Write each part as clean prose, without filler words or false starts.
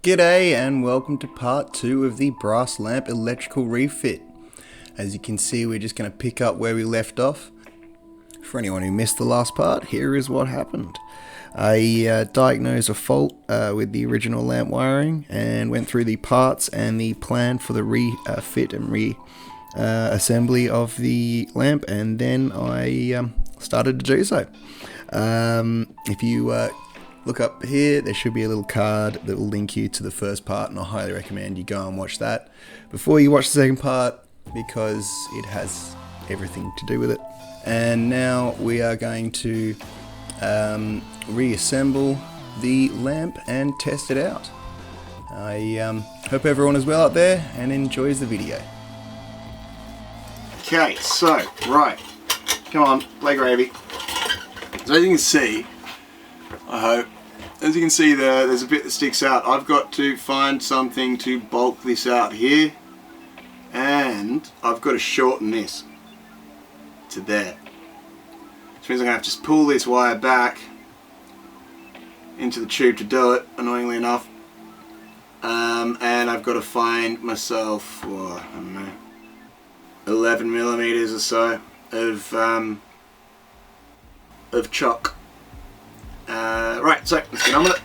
G'day and welcome to part 2 of the brass lamp electrical refit. As you can see, we're just going to pick up where we left off. For anyone who missed the last part, here is what happened. I diagnosed a fault with the original lamp wiring and went through the parts and the plan for the refit and reassembly of the lamp, and then I started to do so. If you look up here, there should be a little card that will link you to the first part, and I highly recommend you go and watch that before you watch the second part, because it has everything to do with it. And now we are going to reassemble the lamp and test it out. I hope everyone is well out there and enjoys the video. Okay, so, right, come on, play gravy. So as you can see, I hope, as you can see there's a bit that sticks out. I've got to find something to bulk this out here, and I've got to shorten this to there. Which means I'm going to have to just pull this wire back into the tube to do it, annoyingly enough. And I've got to find myself, I don't know, 11 millimeters or so of chalk. Right, so let's get on with it.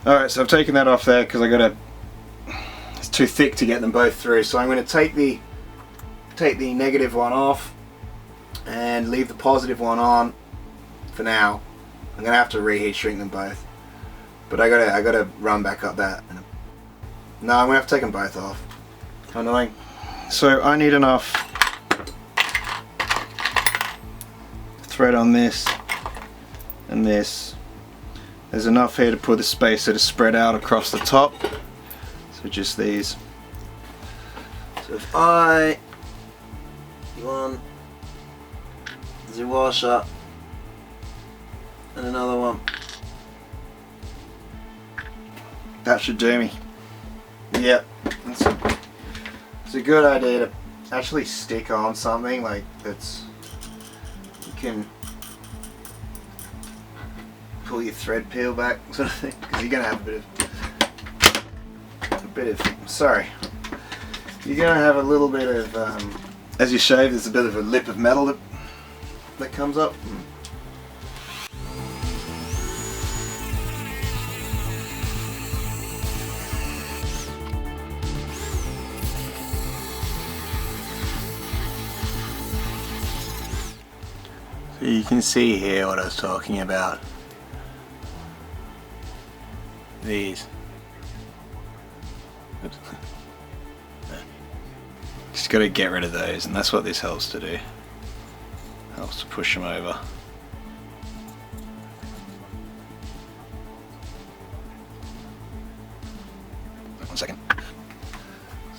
Alright, so I've taken that off there because it's too thick to get them both through. So I'm going to take the negative one off and leave the positive one on for now. I'm going to have to reheat shrink them both, but I gotta run back up that. No, I'm going to have to take them both off. How annoying. So I need enough thread on this and this. There's enough here to put the spacer to spread out across the top. So just these. So if I want the washer and another one, that should do me. Yep, it's a good idea to actually stick on something like that's, you can pull your thread peel back sort of thing, because you're gonna have you're gonna have a little bit of as you shave, there's a bit of a lip of metal that comes up. So you can see here what I was talking about. These. Just got to get rid of those, and that's what this helps to do. Helps to push them over. 1 second.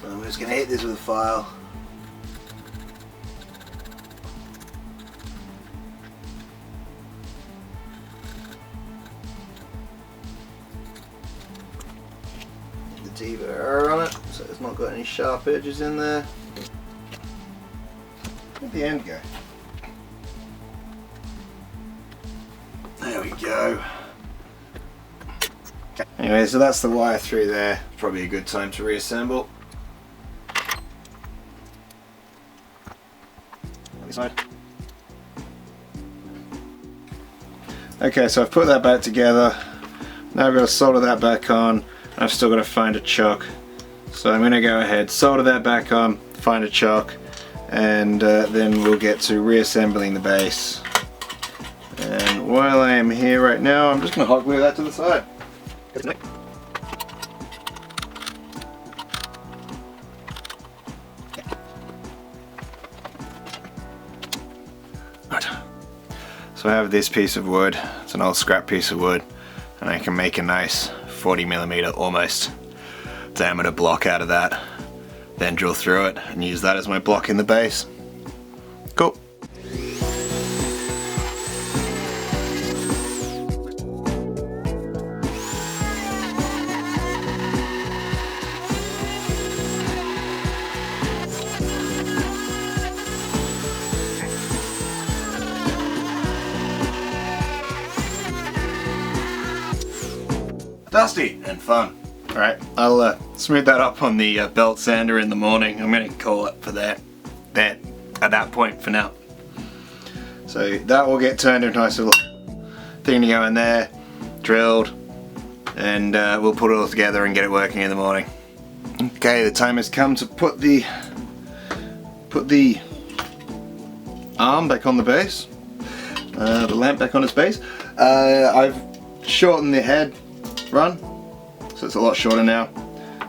So I'm just going to hit this with a file. Deburr on it, so it's not got any sharp edges in there. Where'd the end go? There we go. Okay. Anyway, so that's the wire through there. Probably a good time to reassemble. This side. Okay, so I've put that back together. Now I've got to solder that back on. I've still got to find a chock, so I'm going to go ahead, solder that back on, find a chock, and then we'll get to reassembling the base. And while I am here right now, I'm just going to hot glue that to the side. Right. So I have this piece of wood. It's an old scrap piece of wood, and I can make a nice 40mm almost diameter block out of that, then drill through it and use that as my block in the base. Cool. dusty and fun. Alright, I'll smooth that up on the belt sander in the morning. I'm going to call it for that at that point for now. So that will get turned into a nice little thing to go in there, drilled, and we'll put it all together and get it working in the morning. Okay, the time has come to put the arm back on the base, the lamp back on its base. I've shortened the head run, so it's a lot shorter now,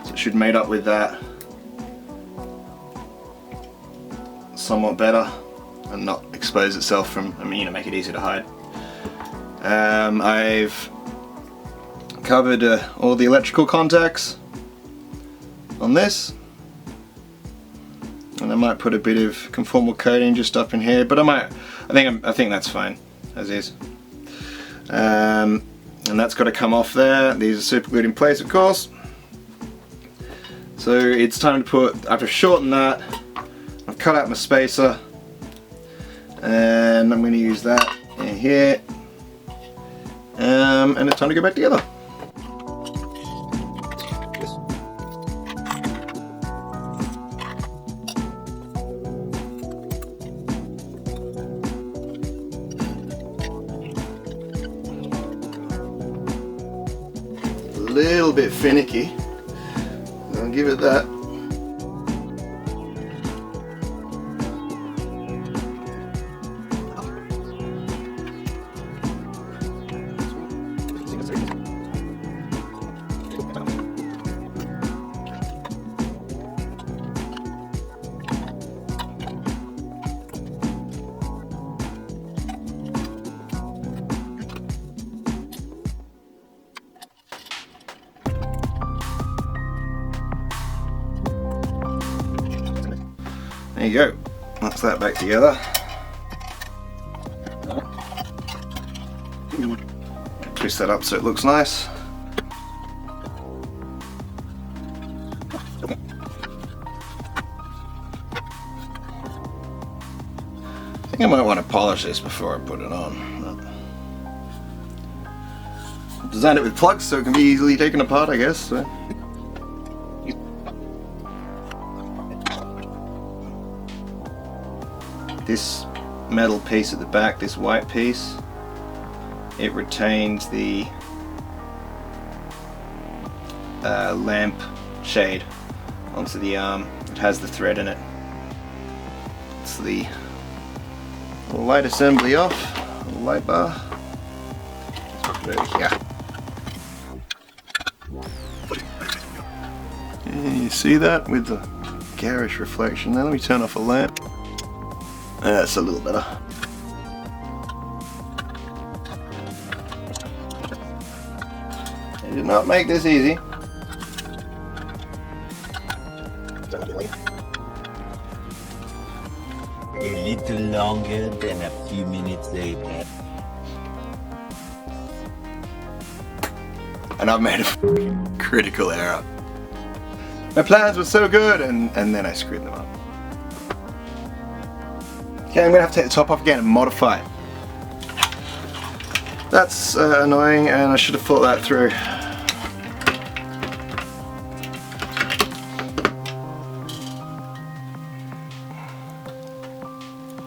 so it should mate up with that somewhat better and not expose itself from, make it easy to hide. I've covered all the electrical contacts on this, and I might put a bit of conformal coating just up in here, but I think that's fine as is. And that's got to come off there. These are super glued in place, of course. So it's time to put, after shorten that, I've cut out my spacer, and I'm going to use that in here, and it's time to go back together. A little bit finicky. I'll give it that. There you go, that's that back together. Twist that up so it looks nice. I think I might want to polish this before I put it on. Designed it with plugs so it can be easily taken apart, I guess. So. This metal piece at the back, this white piece, it retains the lamp shade onto the arm. It has the thread in it. It's the light assembly off, the light bar. Let's put it over here. And you see that with the garish reflection there? Let me turn off a lamp. That's a little better. They did not make this easy. A little longer than a few minutes later. And I've made a critical error. My plans were so good, and then I screwed them up. Okay, I'm going to have to take the top off again and modify it. That's annoying, and I should have thought that through.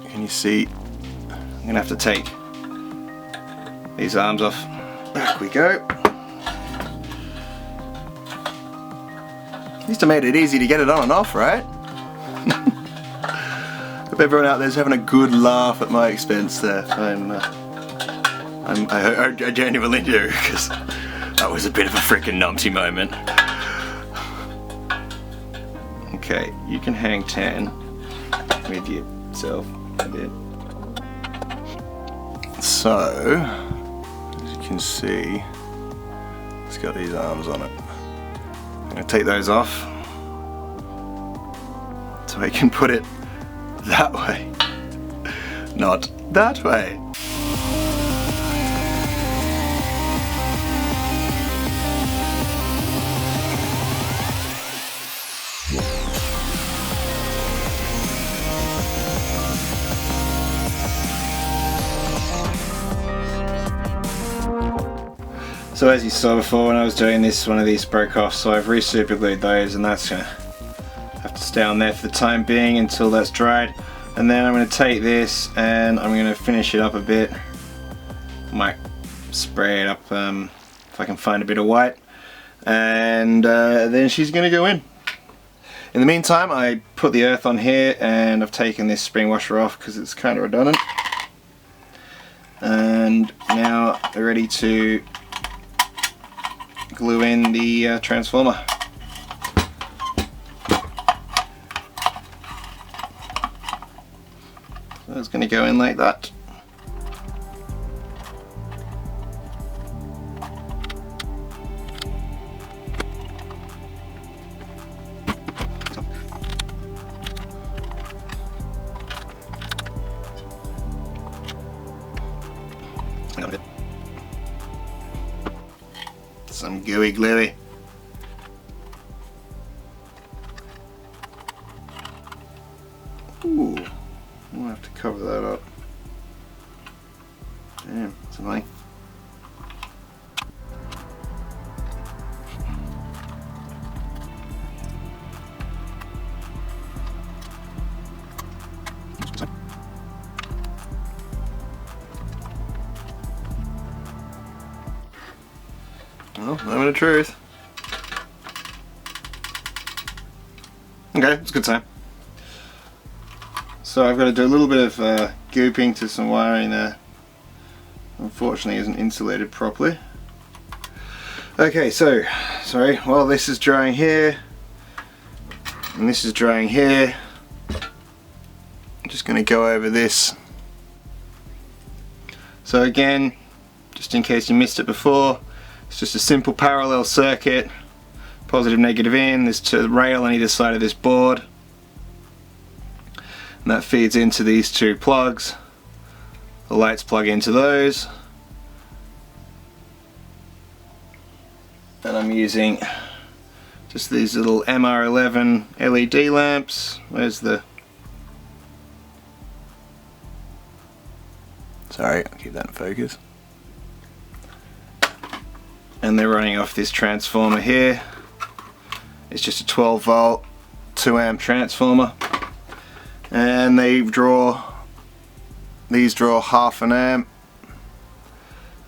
Can you see? I'm going to have to take these arms off. Back we go. At least I made it easy to get it on and off, right? Hope everyone out there's having a good laugh at my expense there. I genuinely do, because that was a bit of a freaking numpty moment. Okay, you can hang 10 with yourself a bit. So, as you can see, it's got these arms on it. I'm going to take those off so I can put it that way, not that way. So as you saw before when I was doing this, one of these broke off, so I've re-super glued those, and that's gonna have to stay on there for the time being until that's dried. And then I'm going to take this and I'm going to finish it up a bit. Might spray it up if I can find a bit of white, and then she's going to go in. In the meantime, I put the earth on here and I've taken this spring washer off because it's kind of redundant. And now we're ready to glue in the transformer. So it's going to go in like that. Some gooey gluey. Ooh, I'll have to cover that up. Damn, that's annoying. Well, moment of truth. Okay, it's a good time. So I've got to do a little bit of gooping to some wiring there. Unfortunately, isn't insulated properly. Okay, so sorry. While this is drying here, and this is drying here, I'm just going to go over this. So again, just in case you missed it before, it's just a simple parallel circuit. Positive, negative in. There's a rail on either side of this board. And that feeds into these two plugs. The lights plug into those. And I'm using just these little MR11 LED lamps. Where's the... Sorry, I'll keep that in focus. And they're running off this transformer here. It's just a 12 volt 2 amp transformer, and these draw half an amp.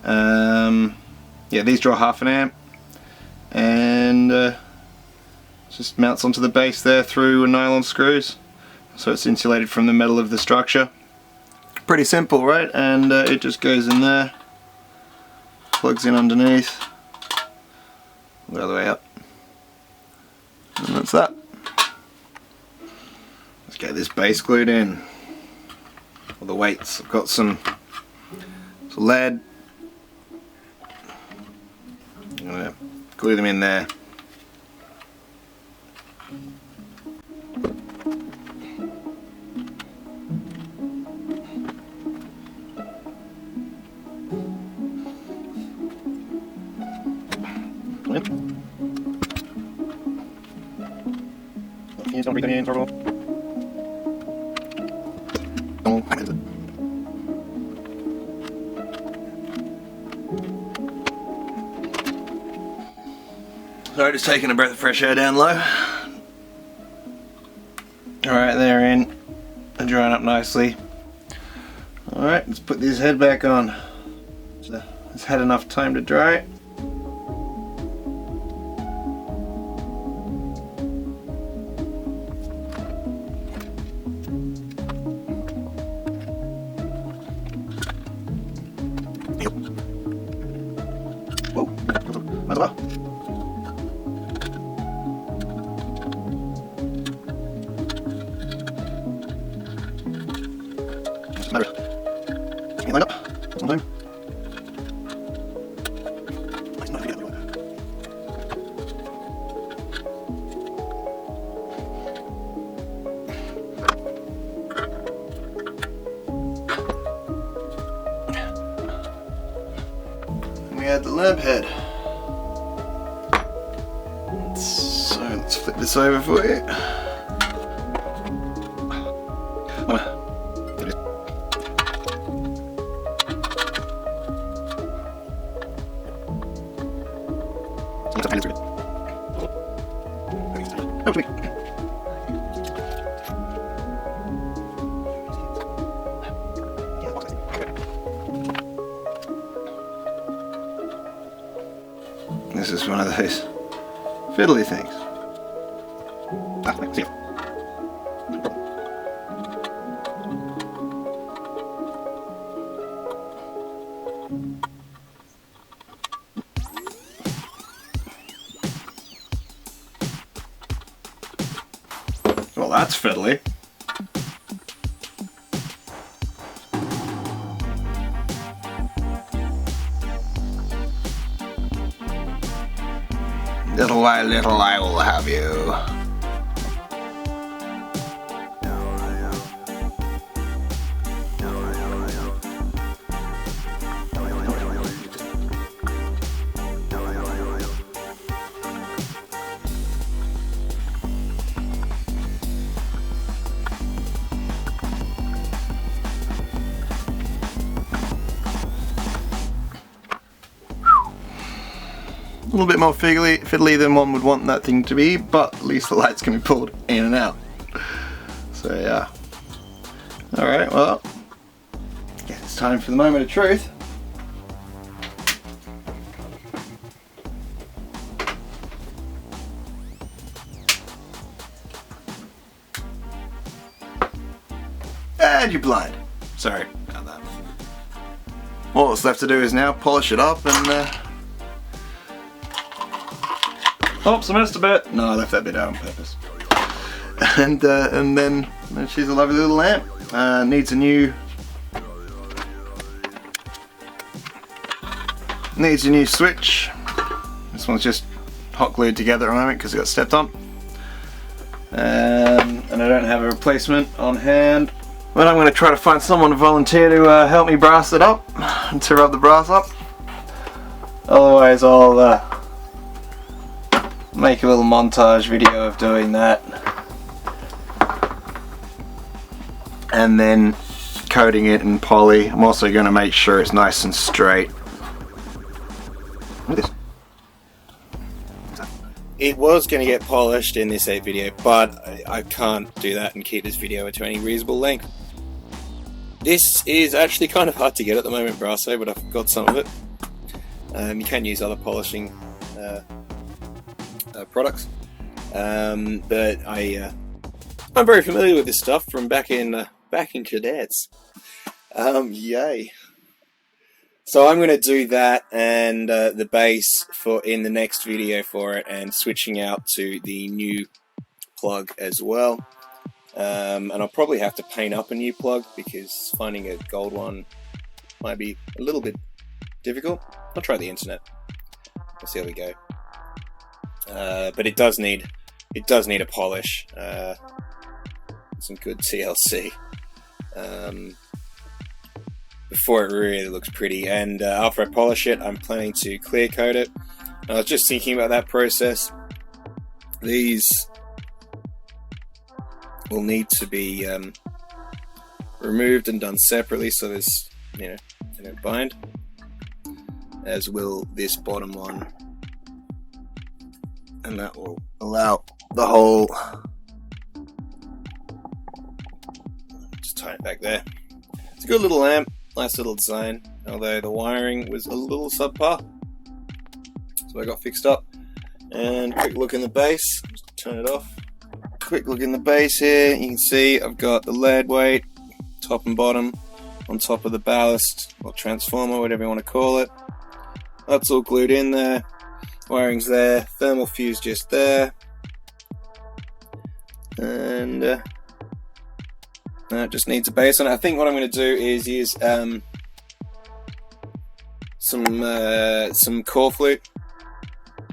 Yeah, these draw half an amp, and just mounts onto the base there through nylon screws, so it's insulated from the metal of the structure. Pretty simple, right? And it just goes in there, plugs in underneath, the other way up, and that's that. Let's get this base glued in. All the weights, I've got some lead. I'm going to glue them in there. Don't breathe any in, trouble. So just taking a breath of fresh air down low. Alright, they're in and drying up nicely. Alright, let's put this head back on. So it's had enough time to dry. Whoa, might as well. Line up one time. And we add the lamp head. So let's flip this over for you. This is one of those fiddly things. See. Well, that's fiddly. Little I will have you. A little bit more fiddly than one would want that thing to be, but at least the lights can be pulled in and out. So yeah. Alright, well, I guess it's time for the moment of truth. And you're blind. Sorry about that. All that's left to do is now polish it up and oops, I missed a bit. No, I left that bit out on purpose. And then she's a lovely little lamp. Needs a new switch. This one's just hot glued together at the moment because it got stepped on. And I don't have a replacement on hand. But I'm going to try to find someone to volunteer to help me brass it up and to rub the brass up. Otherwise, I'll make a little montage video of doing that, and then coating it in poly. I'm also going to make sure it's nice and straight. Look at this. It was going to get polished in this video, but I can't do that and keep this video to any reasonable length. This is actually kind of hard to get at the moment, Brasso, but I've got some of it. You can use other polishing products, but I'm very familiar with this stuff from back in cadets. Yay! So I'm going to do that and the base in the next video for it, and switching out to the new plug as well. And I'll probably have to paint up a new plug because finding a gold one might be a little bit difficult. I'll try the internet. We'll see how we go. But it does need a polish, some good TLC, before it really looks pretty. And after I polish it, I'm planning to clear coat it. I was just thinking about that process. These will need to be removed and done separately, so there's, they don't bind. As will this bottom one. And that will allow the whole, just tie it back there. It's a good little lamp, nice little design, although the wiring was a little subpar. So I got fixed up. And quick look in the base, just turn it off. Quick look in the base here, you can see I've got the lead weight, top and bottom, on top of the ballast, or transformer, whatever you want to call it. That's all glued in there. Wiring's there, thermal fuse just there, and it just needs a base on it. I think what I'm going to do is use some core flute,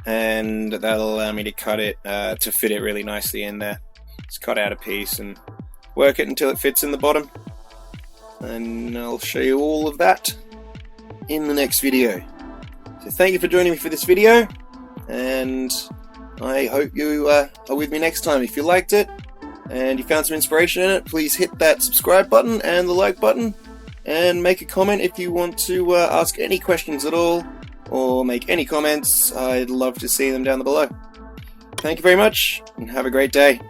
and that'll allow me to cut it to fit it really nicely in there. Just cut out a piece and work it until it fits in the bottom, and I'll show you all of that in the next video. So thank you for joining me for this video, and I hope you are with me next time. If you liked it and you found some inspiration in it, please hit that subscribe button and the like button, and make a comment if you want to ask any questions at all. or make any comments. I'd love to see them down below. Thank you very much, and have a great day.